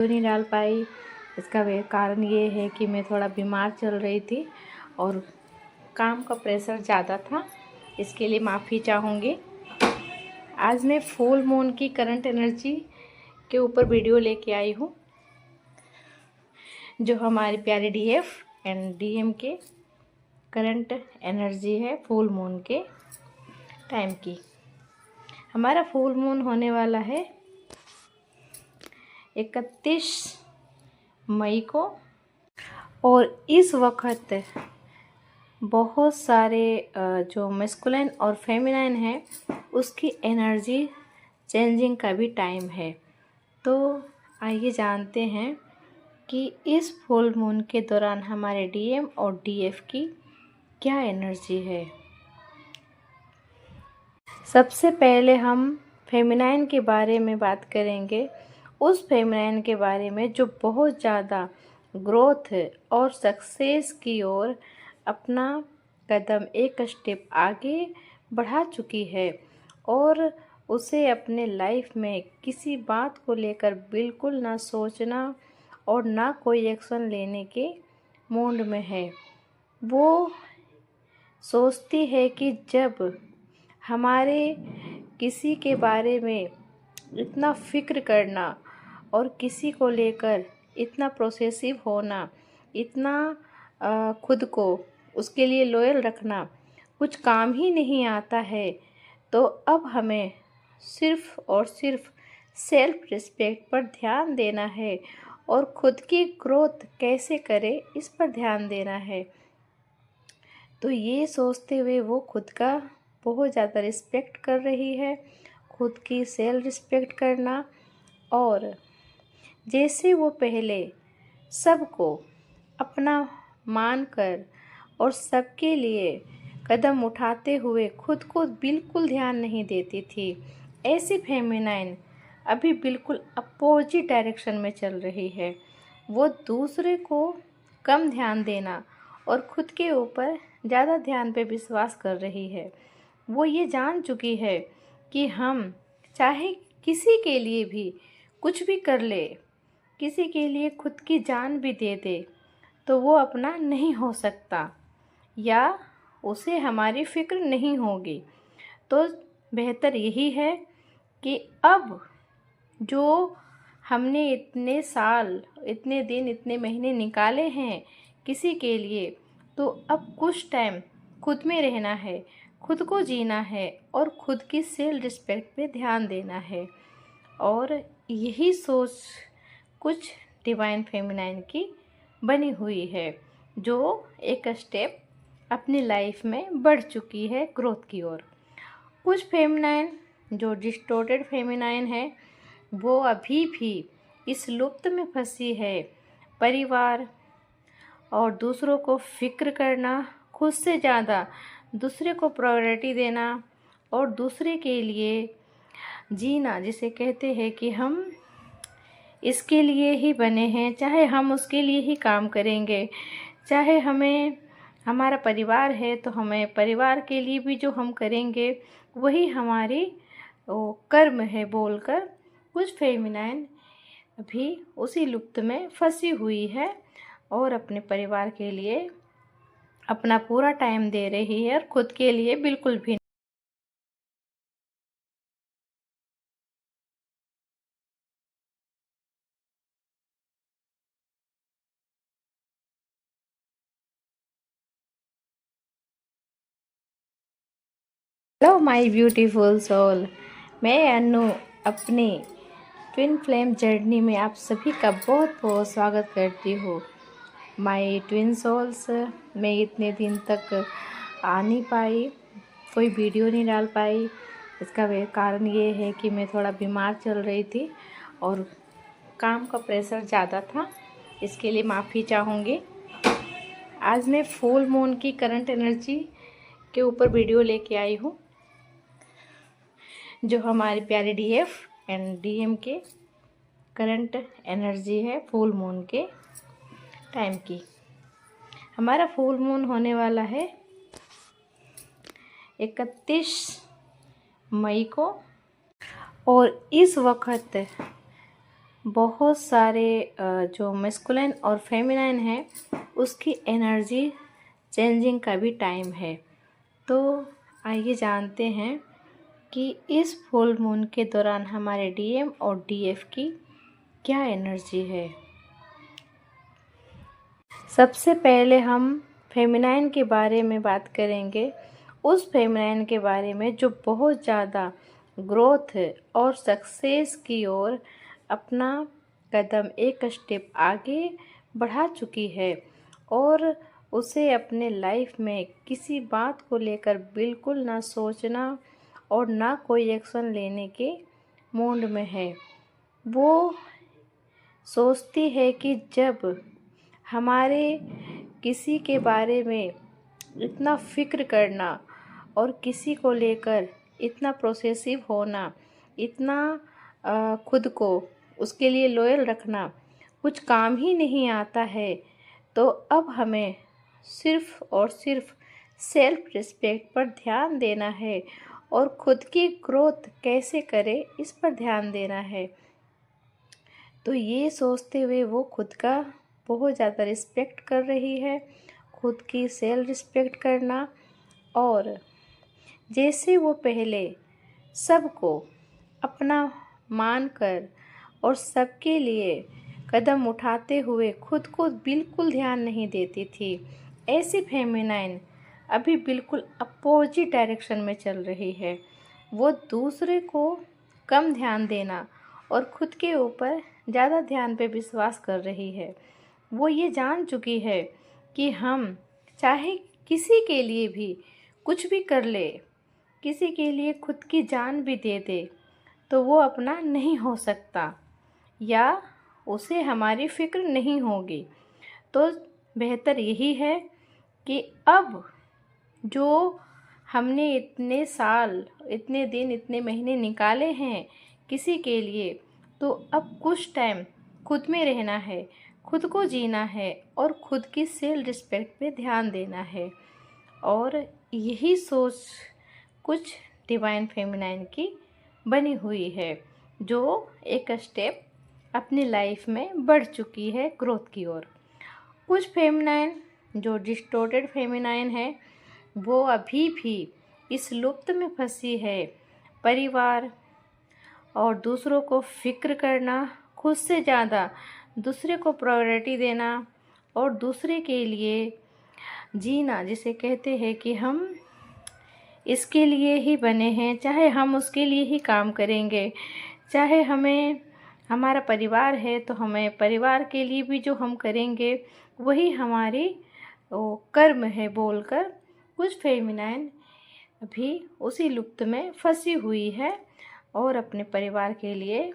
नहीं डाल पाई। इसका कारण ये है कि मैं थोड़ा बीमार चल रही थी और काम का प्रेशर ज़्यादा था, इसके लिए माफ़ी चाहूँगी। आज मैं फुल मून की करंट एनर्जी के ऊपर वीडियो लेके आई हूँ, जो हमारे प्यारे डीएफ एंड डीएम के करंट एनर्जी है फुल मून के टाइम की। हमारा फुल मून होने वाला है 31 मई को, और इस वक्त बहुत सारे जो मैस्कुलिन और फेमिनाइन है उसकी एनर्जी चेंजिंग का भी टाइम है। तो आइए जानते हैं कि इस फुल मून के दौरान हमारे डीएम और डीएफ की क्या एनर्जी है। सबसे पहले हम फेमिनाइन के बारे में बात करेंगे, उस फेमिनाइन के बारे में जो बहुत ज़्यादा ग्रोथ और सक्सेस की ओर अपना कदम एक स्टेप आगे बढ़ा चुकी है और उसे अपने लाइफ में किसी बात को लेकर बिल्कुल ना सोचना और ना कोई एक्शन लेने के मूड में है। वो सोचती है कि जब हमारे किसी के बारे में इतना फ़िक्र करना और किसी को लेकर इतना प्रोसेसिव होना, इतना खुद को उसके लिए लॉयल रखना कुछ काम ही नहीं आता है, तो अब हमें सिर्फ़ और सिर्फ सेल्फ रिस्पेक्ट पर ध्यान देना है और खुद की ग्रोथ कैसे करें इस पर ध्यान देना है। तो ये सोचते हुए वो खुद का बहुत ज़्यादा रिस्पेक्ट कर रही है, खुद की सेल्फ रिस्पेक्ट करना, और जैसे वो पहले सबको अपना मानकर और सबके लिए कदम उठाते हुए खुद को बिल्कुल ध्यान नहीं देती थी, ऐसी फेमिनाइन अभी बिल्कुल अपोजिट डायरेक्शन में चल रही है। वो दूसरे को कम ध्यान देना और खुद के ऊपर ज़्यादा ध्यान पे विश्वास कर रही है। वो ये जान चुकी है कि हम चाहे किसी के लिए भी कुछ भी कर ले, किसी के लिए खुद की जान भी दे दे, तो वो अपना नहीं हो सकता या उसे हमारी फ़िक्र नहीं होगी। तो बेहतर यही है कि अब जो हमने इतने साल, इतने दिन, इतने महीने निकाले हैं किसी के लिए, तो अब कुछ टाइम खुद में रहना है, खुद को जीना है और खुद की सेल्फ रिस्पेक्ट पे ध्यान देना है। और यही सोच कुछ डिवाइन फेमिनाइन की बनी हुई है, जो एक स्टेप अपनी लाइफ में बढ़ चुकी है ग्रोथ की ओर। कुछ फेमिनाइन जो डिस्टॉर्टेड फेमिनाइन है वो अभी भी इस लुप्त में फंसी है। परिवार और दूसरों को फ़िक्र करना, खुद से ज़्यादा दूसरे को प्रायोरिटी देना और दूसरे के लिए जीना, जिसे कहते हैं कि हम इसके लिए ही बने हैं, चाहे हम उसके लिए ही काम करेंगे, चाहे हमें हमारा परिवार है तो हमें परिवार के लिए भी जो हम करेंगे वही हमारी कर्म है बोलकर कुछ फेमिनाइन भी उसी लुप्त में फंसी हुई है और अपने परिवार के लिए अपना पूरा टाइम दे रही है और खुद के लिए बिल्कुल भी। हेलो माय ब्यूटीफुल सोल, मैं अनु अपनी ट्विन फ्लेम जर्नी में आप सभी का बहुत बहुत स्वागत करती हूँ। माय ट्विन सोल्स, मैं इतने दिन तक आ नहीं पाई, कोई वीडियो नहीं डाल पाई। इसका कारण ये है कि मैं थोड़ा बीमार चल रही थी और काम का प्रेशर ज़्यादा था, इसके लिए माफ़ी चाहूँगी। आज मैं फुल मून की करंट एनर्जी के ऊपर वीडियो लेके आई हूँ, जो हमारे प्यारे डीएफ एंड डीएम के करंट एनर्जी है फुल मून के टाइम की। हमारा फुल मून होने वाला है 31 मई को, और इस वक्त बहुत सारे जो मैस्कुलिन और फेमिनाइन है उसकी एनर्जी चेंजिंग का भी टाइम है। तो आइए जानते हैं कि इस फुल मून के दौरान हमारे डीएम और डीएफ की क्या एनर्जी है। सबसे पहले हम फेमिनाइन के बारे में बात करेंगे, उस फेमिनाइन के बारे में जो बहुत ज़्यादा ग्रोथ और सक्सेस की ओर अपना कदम एक स्टेप आगे बढ़ा चुकी है और उसे अपने लाइफ में किसी बात को लेकर बिल्कुल ना सोचना और ना कोई एक्शन लेने के मूड में है। वो सोचती है कि जब हमारे किसी के बारे में इतना फ़िक्र करना और किसी को लेकर इतना प्रोसेसिव होना, इतना खुद को उसके लिए लॉयल रखना कुछ काम ही नहीं आता है, तो अब हमें सिर्फ़ और सिर्फ सेल्फ रिस्पेक्ट पर ध्यान देना है और खुद की ग्रोथ कैसे करें इस पर ध्यान देना है। तो ये सोचते हुए वो खुद का बहुत ज़्यादा रिस्पेक्ट कर रही है, खुद की सेल्फ रिस्पेक्ट करना। और जैसे वो पहले सबको अपना मानकर और सबके लिए कदम उठाते हुए खुद को बिल्कुल ध्यान नहीं देती थी, ऐसी फेमिनाइन अभी बिल्कुल अपोजिट डायरेक्शन में चल रही है। वो दूसरे को कम ध्यान देना और खुद के ऊपर ज़्यादा ध्यान पे विश्वास कर रही है। वो ये जान चुकी है कि हम चाहे किसी के लिए भी कुछ भी कर ले, किसी के लिए खुद की जान भी दे दे, तो वो अपना नहीं हो सकता या उसे हमारी फ़िक्र नहीं होगी। तो बेहतर यही है कि अब जो हमने इतने साल, इतने दिन, इतने महीने निकाले हैं किसी के लिए, तो अब कुछ टाइम खुद में रहना है, खुद को जीना है और खुद की सेल्फ रिस्पेक्ट पे ध्यान देना है। और यही सोच कुछ डिवाइन फेमिनाइन की बनी हुई है, जो एक स्टेप अपनी लाइफ में बढ़ चुकी है ग्रोथ की ओर। कुछ फेमिनाइन जो डिस्टॉर्टेड फेमिनाइन है वो अभी भी इस लुप्त में फंसी है। परिवार और दूसरों को फ़िक्र करना, खुद से ज़्यादा दूसरे को प्रायोरिटी देना और दूसरे के लिए जीना, जिसे कहते हैं कि हम इसके लिए ही बने हैं, चाहे हम उसके लिए ही काम करेंगे, चाहे हमें हमारा परिवार है तो हमें परिवार के लिए भी जो हम करेंगे वही हमारी कर्म है बोलकर कुछ फेमिनाइन अभी उसी लुप्त में फंसी हुई है और अपने परिवार के लिए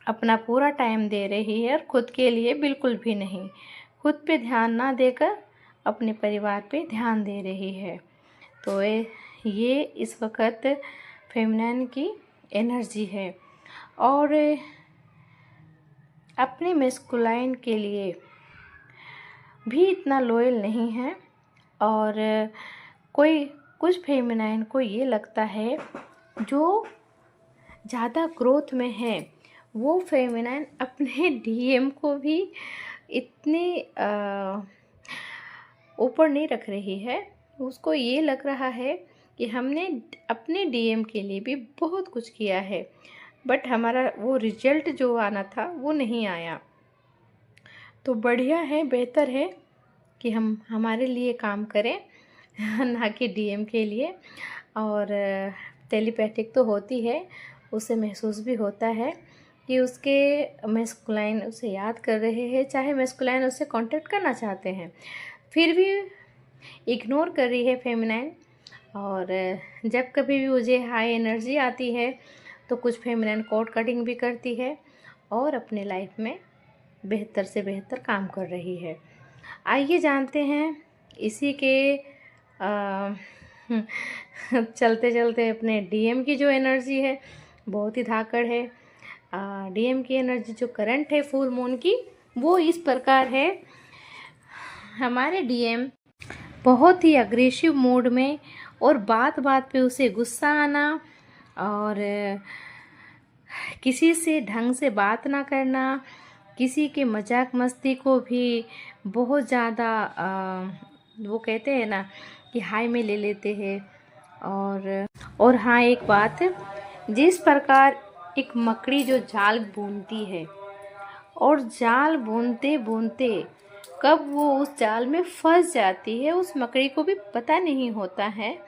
अपना पूरा टाइम दे रही है और खुद के लिए बिल्कुल भी नहीं, खुद पे ध्यान ना देकर अपने परिवार पे ध्यान दे रही है। तो ये इस वक्त फेमिनाइन की एनर्जी है और अपने मैस्कुलाइन के लिए भी इतना लॉयल नहीं है। और कुछ फेमिनाइन को ये लगता है जो ज़्यादा ग्रोथ में है वो फेमिनाइन अपने डीएम को भी इतने ऊपर नहीं रख रही है। उसको ये लग रहा है कि हमने अपने डीएम के लिए भी बहुत कुछ किया है, बट हमारा वो रिजल्ट जो आना था वो नहीं आया। तो बढ़िया है, बेहतर है कि हम हमारे लिए काम करें ना कि डीएम के लिए। और टेलीपैथिक तो होती है, उसे महसूस भी होता है कि उसके मैस्कुलाइन उसे याद कर रहे हैं, चाहे मैस्कुलाइन उससे कांटेक्ट करना चाहते हैं, फिर भी इग्नोर कर रही है फेमिनाइन। और जब कभी भी मुझे हाई एनर्जी आती है तो कुछ फेमिनाइन कॉर्ड कटिंग भी करती है और अपने लाइफ में बेहतर से बेहतर काम कर रही है। आइए जानते हैं इसी के चलते चलते अपने डीएम की जो एनर्जी है बहुत ही धाकड़ है। डीएम की एनर्जी जो करंट है फुल मून की वो इस प्रकार है। हमारे डीएम बहुत ही अग्रेसिव मोड में और बात बात पे उसे गुस्सा आना और किसी से ढंग से बात ना करना, किसी के मजाक मस्ती को भी बहुत ज़्यादा वो कहते हैं ना कि हाई में ले लेते हैं। और हाँ, एक बात, जिस प्रकार एक मकड़ी जो जाल बुनती है और जाल बुनते बुनते कब वो उस जाल में फंस जाती है उस मकड़ी को भी पता नहीं होता है,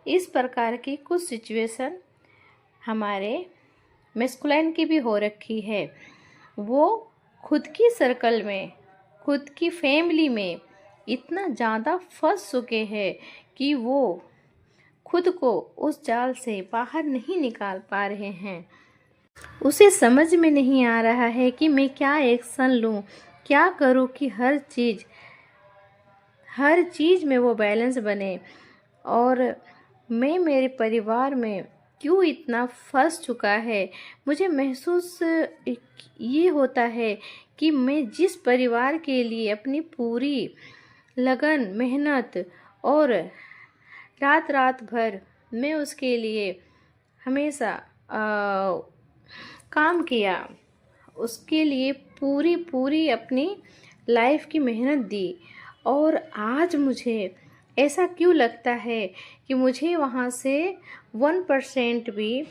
इस प्रकार की कुछ सिचुएशन हमारे मैस्कुलाइन की भी हो रखी है। वो खुद की सर्कल में, खुद की फैमिली में इतना ज़्यादा फंस चुके हैं कि वो खुद को उस जाल से बाहर नहीं निकाल पा रहे हैं। उसे समझ में नहीं आ रहा है कि मैं क्या एक्शन लूँ, क्या करूँ कि हर चीज़ में वो बैलेंस बने। और मैं मेरे परिवार में क्यों इतना फंस चुका है। मुझे महसूस ये होता है कि मैं जिस परिवार के लिए अपनी पूरी लगन, मेहनत और रात रात भर मैं उसके लिए हमेशा काम किया, उसके लिए पूरी पूरी अपनी लाइफ की मेहनत दी, और आज मुझे ऐसा क्यों लगता है कि मुझे वहाँ से 1% भी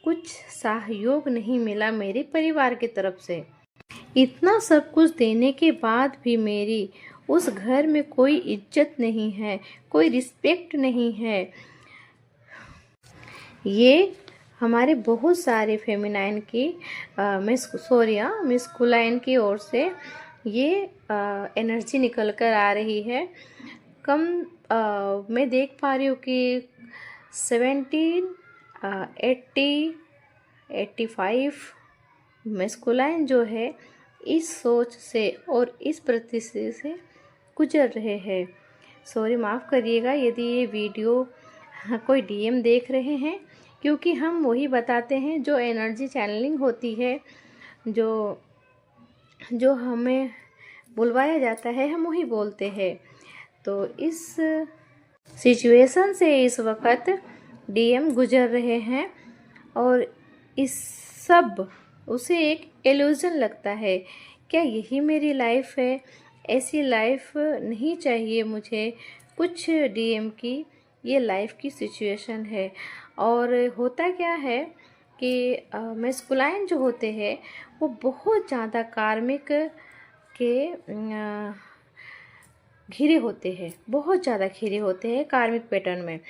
कुछ सहयोग नहीं मिला मेरे परिवार की तरफ से। इतना सब कुछ देने के बाद भी मेरी उस घर में कोई इज्जत नहीं है, कोई रिस्पेक्ट नहीं है। ये हमारे बहुत सारे फेमिनाइन की मिस्कुलाइन की ओर से ये एनर्जी निकल कर आ रही है। मैं देख पा रही हूँ कि 17, 80, 85 मैस्कुलाइन जो है इस सोच से और इस परिस्थिति से गुजर रहे हैं। सॉरी, माफ़ करिएगा यदि ये वीडियो कोई डीएम देख रहे हैं, क्योंकि हम वही बताते हैं जो एनर्जी चैनलिंग होती है, जो हमें बुलवाया जाता है हम वही बोलते हैं। तो इस सिचुएशन से इस वक्त डीएम गुजर रहे हैं और इस सब उसे एक इल्यूजन लगता है। क्या यही मेरी लाइफ है? ऐसी लाइफ नहीं चाहिए मुझे। कुछ डीएम की ये लाइफ की सिचुएशन है। और होता क्या है कि मैस्कुलाइन जो होते हैं वो बहुत ज़्यादा कार्मिक के घिरे होते हैं, बहुत ज़्यादा घिरे होते हैं कार्मिक पैटर्न में।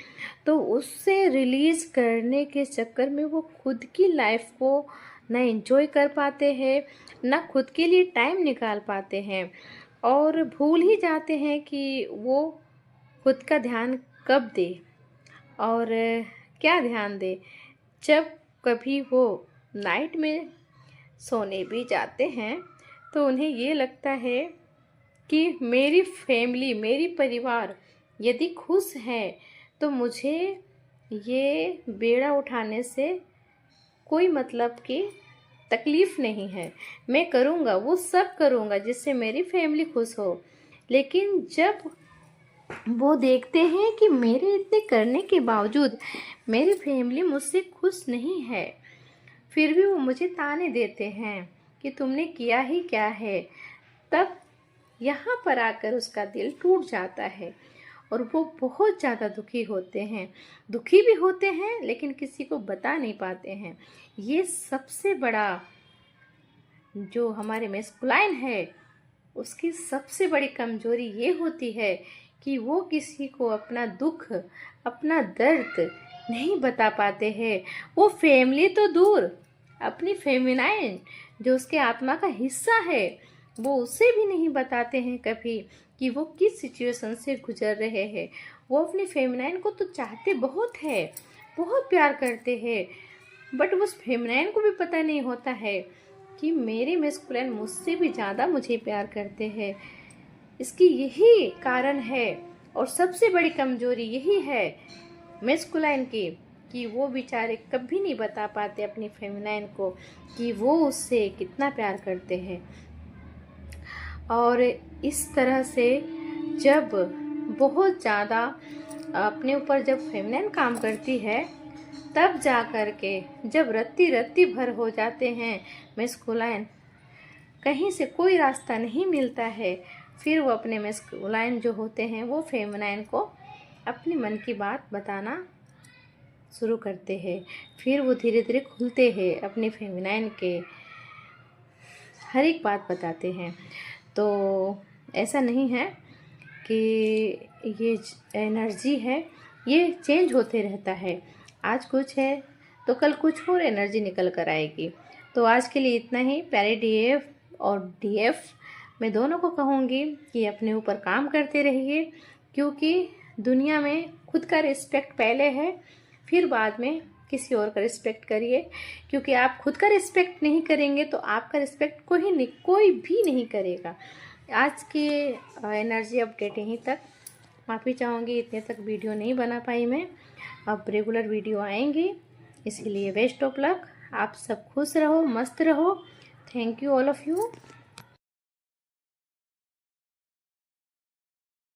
तो उससे रिलीज़ करने के चक्कर में वो खुद की लाइफ को ना एंजॉय कर पाते हैं, ना खुद के लिए टाइम निकाल पाते हैं, और भूल ही जाते हैं कि वो खुद का ध्यान कब दे और क्या ध्यान दे। जब कभी वो नाइट में सोने भी जाते हैं तो उन्हें ये लगता है कि मेरी फैमिली, मेरी परिवार यदि खुश है तो मुझे ये बेड़ा उठाने से कोई मतलब की तकलीफ़ नहीं है। मैं करूँगा, वो सब करूँगा जिससे मेरी फैमिली खुश हो। लेकिन जब वो देखते हैं कि मेरे इतने करने के बावजूद मेरी फैमिली मुझसे खुश नहीं है, फिर भी वो मुझे ताने देते हैं कि तुमने किया ही क्या है, तब यहाँ पर आकर उसका दिल टूट जाता है और वो बहुत ज़्यादा दुखी होते हैं। दुखी भी होते हैं लेकिन किसी को बता नहीं पाते हैं। ये सबसे बड़ा जो हमारे मैस्कुलाइन है उसकी सबसे बड़ी कमजोरी ये होती है कि वो किसी को अपना दुख, अपना दर्द नहीं बता पाते हैं। वो फैमिली तो दूर, अपनी फेमिनाइन जो उसके आत्मा का हिस्सा है वो उसे भी नहीं बताते हैं कभी कि वो किस सिचुएशन से गुजर रहे हैं। वो अपनी फेमिनाइन को तो चाहते बहुत है, बहुत प्यार करते हैं, बट उस फेमिनाइन को भी पता नहीं होता है कि मेरे मैस्कुलाइन मुझसे भी ज़्यादा मुझे प्यार करते हैं। इसकी यही कारण है और सबसे बड़ी कमजोरी यही है मैस्कुलाइन की कि वो बेचारे कभी नहीं बता पाते अपनी फेमिनाइन को कि वो उससे कितना प्यार करते हैं। और इस तरह से जब बहुत ज़्यादा अपने ऊपर जब फेमिनाइन काम करती है तब जा कर के जब रत्ती रत्ती भर हो जाते हैं मैस्कुलाइन, कहीं से कोई रास्ता नहीं मिलता है, फिर वो अपने मैस्कुलाइन जो होते हैं वो फेमिनाइन को अपने मन की बात बताना शुरू करते हैं। फिर वो धीरे धीरे खुलते हैं, अपने फेमिनाइन के हर एक बात बताते हैं। तो ऐसा नहीं है कि ये एनर्जी है, ये चेंज होते रहता है। आज कुछ है तो कल कुछ और एनर्जी निकल कर आएगी। तो आज के लिए इतना ही। प्यारे डीएफ और डीएफ मैं दोनों को कहूँगी कि अपने ऊपर काम करते रहिए, क्योंकि दुनिया में खुद का रिस्पेक्ट पहले है, फिर बाद में किसी और का रिस्पेक्ट करिए। क्योंकि आप खुद का रिस्पेक्ट नहीं करेंगे तो आपका रिस्पेक्ट कोई भी नहीं करेगा। आज की एनर्जी अपडेट यहीं तक। माफ़ी चाहूँगी इतने तक वीडियो नहीं बना पाई मैं, अब रेगुलर वीडियो आएंगी, इसीलिए बेस्ट ऑफ लक। आप सब खुश रहो, मस्त रहो। Thank you all of you.